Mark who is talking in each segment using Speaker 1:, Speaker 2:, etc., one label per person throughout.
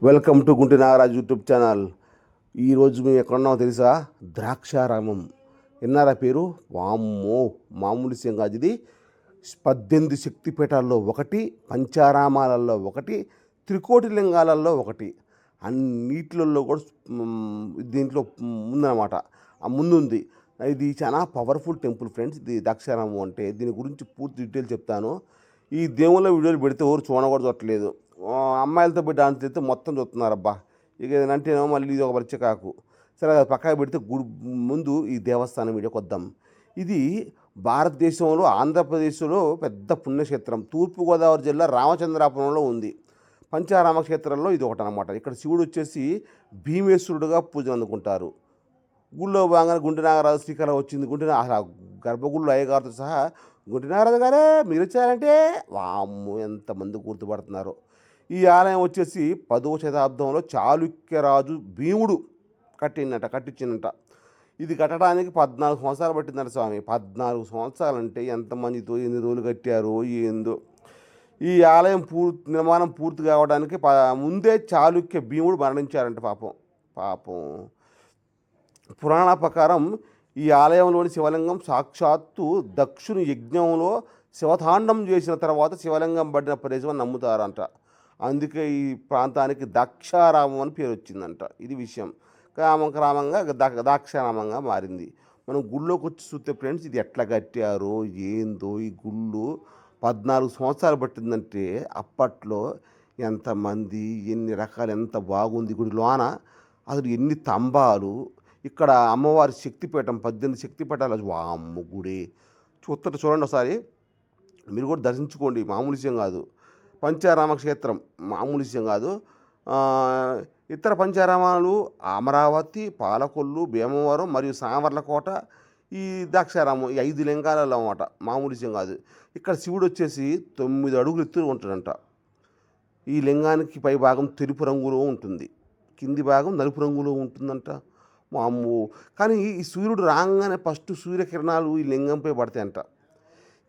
Speaker 1: Welcome to Gunti Nagaraju YouTube channel. ఈరోజు మేము ఎక్కడున్నామో తెలుసా? ద్రాక్షారామం. విన్నారా పేరు? వామ్మో, మామూలు విషయం కాదు ఇది. 18 శక్తిపీఠాల్లో ఒకటి, పంచారామాలలో ఒకటి, త్రికోటి లింగాలలో ఒకటి. అన్నిటిలలో కూడా దీంట్లో ఉందన్నమాట. ఆ ముందుంది. ఇది చాలా పవర్ఫుల్ టెంపుల్ ఫ్రెండ్స్. ఇది ద్రాక్షారామం అంటే. దీని గురించి పూర్తి డీటెయిల్ చెప్తాను. ఈ దేవుళ్ళ వీడియోలు పెడితే ఎవరు చూడకూడదు చూడట్లేదు. అమ్మాయిలతో పోయి డాన్స్ చేస్తే మొత్తం చూస్తున్నారబ్బా. ఇక ఏదంటేనేమో మళ్ళీ ఇది ఒక పరిచకాకు. సరే అది పక్కన పెడితే ముందు ఈ దేవస్థానం వీడియోకి వద్దాం. ఇది భారతదేశంలో ఆంధ్రప్రదేశ్లో పెద్ద పుణ్యక్షేత్రం. తూర్పుగోదావరి జిల్లా రామచంద్రాపురంలో ఉంది. పంచారామ క్షేత్రంలో ఇది ఒకటి అనమాట. ఇక్కడ శివుడు వచ్చేసి భీమేశ్వరుడుగా పూజలు అందుకుంటారు. గుళ్ళో భాగంగా గుంటి నాగరాజు శ్రీకళ వచ్చింది. గర్భగుళ్ళు అయ్యగారితో సహా గుంటి నాగరాజు గారే మీరు వచ్చారంటే వామ్ము ఎంతమంది గుర్తుపడుతున్నారు. ఈ ఆలయం వచ్చేసి 10వ శతాబ్దంలో చాళుక్యరాజు భీముడు కట్టించినట. ఇది కట్టడానికి 14 సంవత్సరాలు పట్టిందట స్వామి. 14 సంవత్సరాలంటే ఎంతమందితో ఎన్ని రోజులు కట్టారో ఏందో. ఈ ఆలయం నిర్మాణం పూర్తి కావడానికి ముందే చాళుక్య భీముడు మరణించారంట. పాపం పురాణ ప్రకారం ఈ ఆలయంలోని శివలింగం సాక్షాత్తు దక్షుని యజ్ఞంలో శివతాండం చేసిన తర్వాత శివలింగం పడిన ప్రదేశం అని నమ్ముతారంట. అందుకే ఈ ప్రాంతానికి ద్రాక్షారామం అని పేరు వచ్చిందంట. ఇది విషయం. క్రమంగా ద్రాక్షారామంగా మారింది. మనం గుళ్ళోకి వచ్చి చూస్తే ఫ్రెండ్స్ ఇది ఎట్లా కట్టారో ఏందో. ఈ గుళ్ళు 14 సంవత్సరాలు పట్టిందంటే అప్పట్లో ఎంతమంది ఎన్ని రకాలు ఎంత బాగుంది గుడి లోన. అసలు ఎన్ని స్తంభాలు. ఇక్కడ అమ్మవారి శక్తిపీఠం 18 శక్తిపీఠాలు. వామ్మ గుడి చూడండి ఒకసారి. మీరు కూడా దర్శించుకోండి. మామూలు విషయం కాదు. పంచారామ క్షేత్రం మామూలు విషయం కాదు. ఇతర పంచారామాలు అమరావతి, పాలకొల్లు, భీమవరం మరియు సామర్లకోట, ఈ ద్రాక్షారామం, ఈ 5 లింగాలలో అన్నమాట. మామూలు విషయం కాదు. ఇక్కడ శివుడు వచ్చేసి 9 అడుగులు ఎత్తులు ఉంటాడంట. ఈ లింగానికి పై భాగం తెలుపు రంగులో ఉంటుంది, కింది భాగం నలుపు రంగులో ఉంటుందంట. అమ్మో. కానీ ఈ సూర్యుడు రాగానే ఫస్ట్ సూర్యకిరణాలు ఈ లింగంపై పడతాయంట.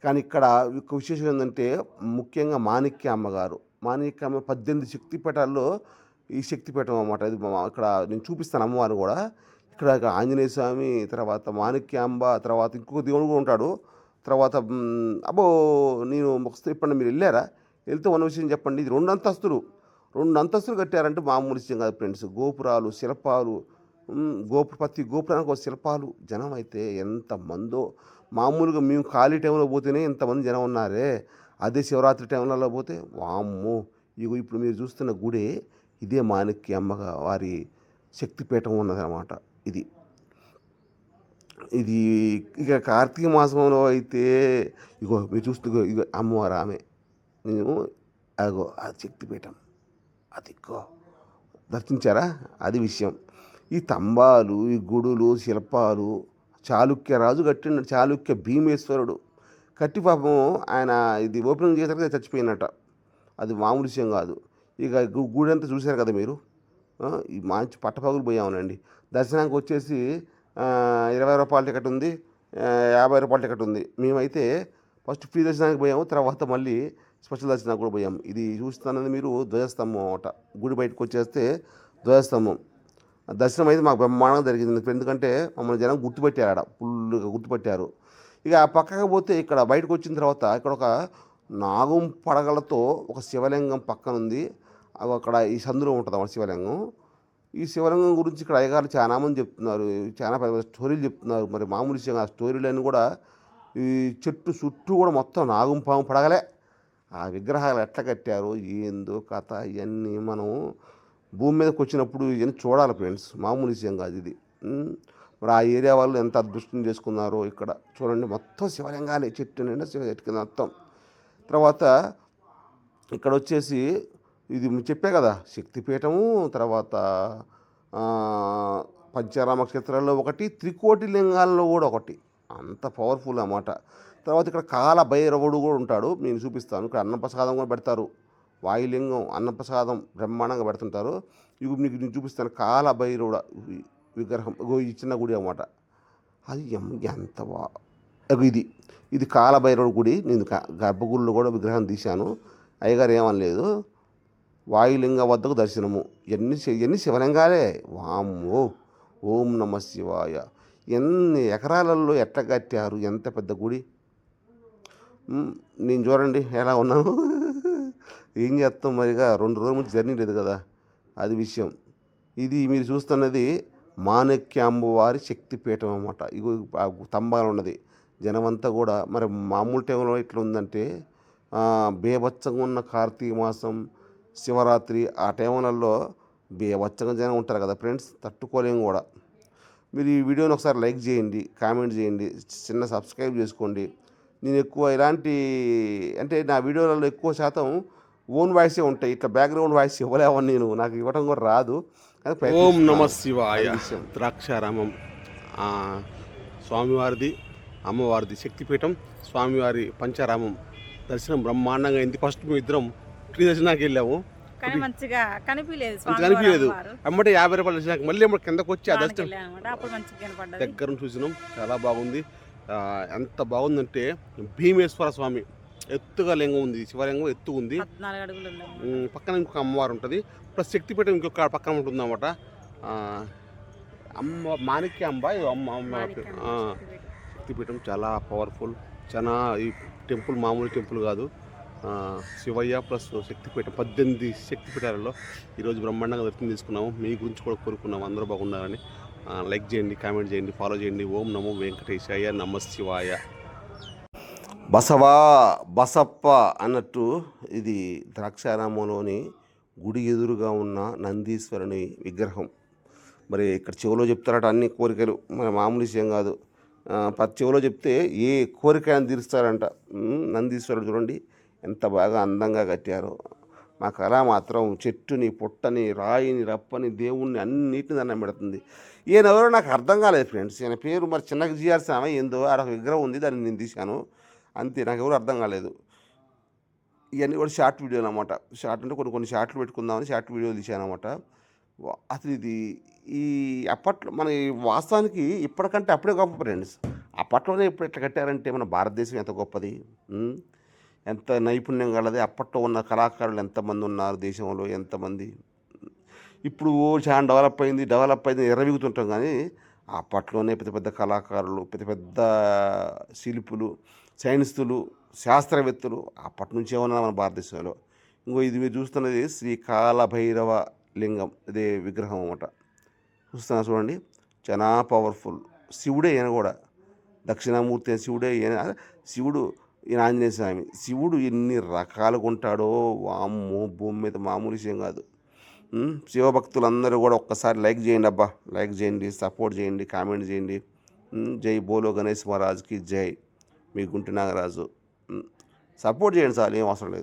Speaker 1: కానీ ఇక్కడ విశేషం ఏంటంటే ముఖ్యంగా మాణిక్య అమ్మగారు. మాణిక్య అమ్మ 18 శక్తిపీఠాల్లో ఈ శక్తిపీఠం అన్నమాట. ఇది ఇక్కడ నేను చూపిస్తాను అమ్మవారిని కూడా. ఇక్కడ ఆంజనేయ స్వామి, తర్వాత మాణిక్యాంబ, తర్వాత ఇంకొక దేవుడు కూడా ఉంటాడు. తర్వాత నేను ఒకసారి ఇప్పుడు మీరు వెళ్ళారా? వెళ్తే ఉన్న విషయం చెప్పండి. ఇది 2 అంతస్తులు కట్టారంటే మామూలు విషయం కాదు ఫ్రెండ్స్. గోపురాలు, శిల్పాలు, ప్రతి గోపురానికి ఒక శిల్పాలు. జనం అయితే ఎంతమందో. మామూలుగా మేము ఖాళీ టైంలో పోతేనే ఎంతమంది జనం ఉన్నారే. అదే శివరాత్రి టైంలలో పోతే వామ్మో. ఇప్పుడు మీరు చూస్తున్న గుడి ఇదే మాణిక్య అమ్మగా వారి శక్తిపీఠం ఉన్నదన్నమాట. ఇది ఇక కార్తీక మాసంలో అయితే మీరు చూస్తూ అమ్మవారు ఆమె. నేను ఆ శక్తిపీఠం దర్శించారా? అది విషయం. ఈ స్తంభాలు, ఈ గుడులు, శిల్పాలు చాళుక్యరాజు కట్టిన చాళుక్య భీమేశ్వరుడు కట్టి పాపం ఆయన ఇది ఓపెనింగ్ చేశాక చచ్చిపోయినట్ట. అది మామూలు విషయం కాదు. ఇక గుడి అంతా చూశారు కదా మీరు. ఈ మంచి పట్టపగులు పోయామనండి. దర్శనానికి వచ్చేసి 20 రూపాయల టికెట్ ఉంది, 50 రూపాయల టికెట్ ఉంది. మేమైతే ఫస్ట్ ఫ్రీ దర్శనానికి పోయాము, తర్వాత మళ్ళీ స్పెషల్ దర్శనానికి కూడా పోయాము. ఇది చూస్తున్నది మీరు ధ్వజస్తంభం అన్నమాట. గుడి బయటకు వచ్చేస్తే ధ్వజస్తంభం. దర్శనం అయితే మాకు బ్రహ్మాండంగా జరిగింది. ఎందుకంటే మమ్మల్ని జనం గుర్తుపెట్టారు, ఫుల్గా గుర్తుపెట్టారు. ఇక పక్కకు పోతే ఇక్కడ బయటకు వచ్చిన తర్వాత ఇక్కడ ఒక నాగం పడగలతో ఒక శివలింగం పక్కన ఉంది. అక్కడ ఈ సందులో ఉంటుంది అన్నమాట శివలింగం. ఈ శివలింగం గురించి ఇక్కడ అయ్యగారు చాలామంది చెప్తున్నారు, చాలా పెద్ద స్టోరీలు చెప్తున్నారు. మరి మామూలు విషయం ఆ స్టోరీలన్నీ కూడా ఈ చెట్టు చుట్టూ కూడా మొత్తం నాగం పాము పడగలే. ఆ విగ్రహాలు ఎట్లా కట్టారో ఏందో కథ. ఇవన్నీ మనం భూమి మీదకి వచ్చినప్పుడు ఇవన్నీ చూడాలి ఫ్రెండ్స్. మామూలు విషయం కాదు ఇది. మరి ఆ ఏరియా వాళ్ళు ఎంత అదృష్టం చేసుకున్నారో. ఇక్కడ చూడండి మొత్తం శివలింగాలే, చెట్టు నిండా చెట్టు కింద మొత్తం. తర్వాత ఇక్కడ వచ్చేసి ఇది చెప్పే కదా శక్తిపీఠము, తర్వాత పంచారామ క్షేత్రాల్లో ఒకటి, త్రికోటి లింగాల్లో కూడా ఒకటి. అంత పవర్ఫుల్ అన్నమాట. తర్వాత ఇక్కడ కాల భైరవుడు కూడా ఉంటాడు. నేను చూపిస్తాను. ఇక్కడ అన్నప్రసాదం కూడా పెడతారు. వాయులింగం, అన్నప్రసాదం బ్రహ్మాండంగా పెడుతుంటారు. ఇవి మీకు నేను చూపిస్తాను. కాల భైరవుడ విగ్రహం ఈ చిన్న గుడి అన్నమాట. అది ఎంత ఇది కాలభైరవుడి గుడి. నేను గర్భగుడిలో కూడా విగ్రహం తీశాను. అయ్యగారు ఏమనలేదు. వాయులింగ వద్దకు దర్శనము. ఎన్ని శివలింగాలే, వామ్మో! ఓం నమ శివాయ. ఎన్ని ఎకరాలలో ఎట్లా కట్టారు, ఎంత పెద్ద గుడి. నేను చూడండి ఎలా ఉన్నాను. ఏం చేస్తాం మరిగా, 2 రోజుల నుంచి జర్నీ లేదు కదా, అది విషయం. ఇది మీరు చూస్తున్నది మాణిక్యాంబ వారి శక్తిపీఠం అన్నమాట. ఇగో ఆ స్తంభాలు ఉన్నది. జనమంతా కూడా మరి మామూలు టైంలో ఇట్లా ఉందంటే బేభత్సంగా ఉన్న కార్తీక మాసం, శివరాత్రి ఆ టైంలలో బేభత్సంగా జనం ఉంటారు కదా ఫ్రెండ్స్, తట్టుకోలేము కూడా. మీరు ఈ వీడియోని ఒకసారి లైక్ చేయండి, కామెంట్ చేయండి, చిన్న సబ్స్క్రైబ్ చేసుకోండి. నేను ఎక్కువ ఇలాంటి అంటే నా వీడియోలలో ఎక్కువ శాతం ఓన్ వాయిసే ఉంటాయి, ఇట్లా బ్యాక్గ్రౌండ్ వాయిస్ ఇవ్వలేవని నాకు ఇవ్వడం కూడా రాదు. ఓం నమ శివాయ. ద్రాక్షారామం స్వామివారిది, అమ్మవారిది శక్తిపీఠం, స్వామివారి పంచారామం దర్శనం బ్రహ్మాండంగా అయింది. ఫస్ట్ మేము ఇద్దరం ఫ్రీ దర్శనానికి వెళ్ళాము, కనిపించలేదు. అమ్మటే 50 రూపాయలు దర్శనానికి మళ్ళీ కిందకు వచ్చి ఆ దర్శనం దగ్గర చూసినాం. చాలా బాగుంది. ఎంత బాగుందంటే భీమేశ్వర స్వామి ఎత్తుగా లింగం ఉంది, శివలింగం ఎత్తు ఉంది, పక్కన ఇంకొక అమ్మవారు ఉంటుంది, ప్లస్ శక్తిపీఠం ఇంకొక పక్కన ఉంటుంది అన్నమాట. అమ్మ మాణిక్యాంబ శక్తిపీఠం చాలా పవర్ఫుల్. చాలా ఈ టెంపుల్ మామూలు టెంపుల్ కాదు. శివయ్య ప్లస్ శక్తిపీఠం 18 శక్తిపీఠాలలో ఈరోజు బ్రహ్మాండంగా దర్శనం తీసుకున్నాము. మీ గురించి కూడా కోరుకున్నాము, అందరూ బాగున్నారని. లైక్ చేయండి, కామెంట్ చేయండి, ఫాలో చేయండి. ఓం నమో వెంకటేశాయ, నమ శివాయ. బసప్ప అన్నట్టు ఇది ద్రాక్షారామంలోని గుడి ఎదురుగా ఉన్న నందీశ్వరుని విగ్రహం. మరి ఇక్కడ చెవిలో చెప్తారట అన్ని కోరికలు, మన మామూలు విషయం కాదు. ప్రతి చెవిలో చెప్తే ఏ కోరికైనా తీరుస్తారంట. నందీశ్వరుడు చూడండి ఎంత బాగా అందంగా కట్టారో. మా కళ మాత్రం చెట్టుని, పుట్టని, రాయిని, రప్పని, దేవుణ్ణి అన్నిటిని దండం పెడుతుంది. ఈయన ఎవరో నాకు అర్థం కాలేదు ఫ్రెండ్స్. ఈయన పేరు మరి చిన్నగా జీఆర్సామా ఏందో, ఆడ ఒక విగ్రహం ఉంది, దాన్ని నేను తీశాను అంతే. నాకు ఎవరు అర్థం కాలేదు. ఇవన్నీ కూడా షార్ట్ వీడియోలు అన్నమాట. షార్ట్ అంటే కొన్ని షార్ట్లు పెట్టుకుందామని షార్ట్ వీడియోలు తీశాను అన్నమాట. అసలు ఇది ఈ అప్పట్లో మన వాస్తవానికి ఇప్పటికంటే అప్పుడే గొప్ప ఫ్రెండ్స్. అప్పట్లోనే ఇప్పుడు ఎట్లా కట్టారంటే మన భారతదేశం ఎంత గొప్పది, ఎంత నైపుణ్యం కలది. అప్పట్లో ఉన్న కళాకారులు ఎంతమంది ఉన్నారు దేశంలో, ఎంతమంది. ఇప్పుడు చాలా డెవలప్ అయింది ఎర్రవిగుతుంటాం, కానీ అప్పట్లోనే పెద్ద పెద్ద కళాకారులు, పెద్ద పెద్ద శిల్పులు, సైన్స్టులు, శాస్త్రవేత్తలు అప్పటి నుంచే ఉన్నారు మన భారతదేశంలో. ఇంకో ఇది మీరు చూస్తున్నది శ్రీ కాలభైరవ లింగం, ఇదే విగ్రహం అన్నమాట. చూస్తున్నా చూడండి, చాలా పవర్ఫుల్. శివుడే ఈయన కూడా, దక్షిణామూర్తి శివుడే ఈయన. శివుడు ఈయన ఆంజనేయ స్వామి. శివుడు ఎన్ని రకాలుగా ఉంటాడో వామ్మో, భూమి మీద మామూలు విషయం కాదు. శివభక్తులందరూ కూడా ఒక్కసారి లైక్ చేయండి అబ్బా, లైక్ చేయండి, సపోర్ట్ చేయండి, కామెంట్ చేయండి. జై బోలో గణేష్ మహారాజ్కి జై. మీ గుంటి నాగరాజు. సపోర్ట్ చేయండి సార్, ఏం అవసరం లేదు.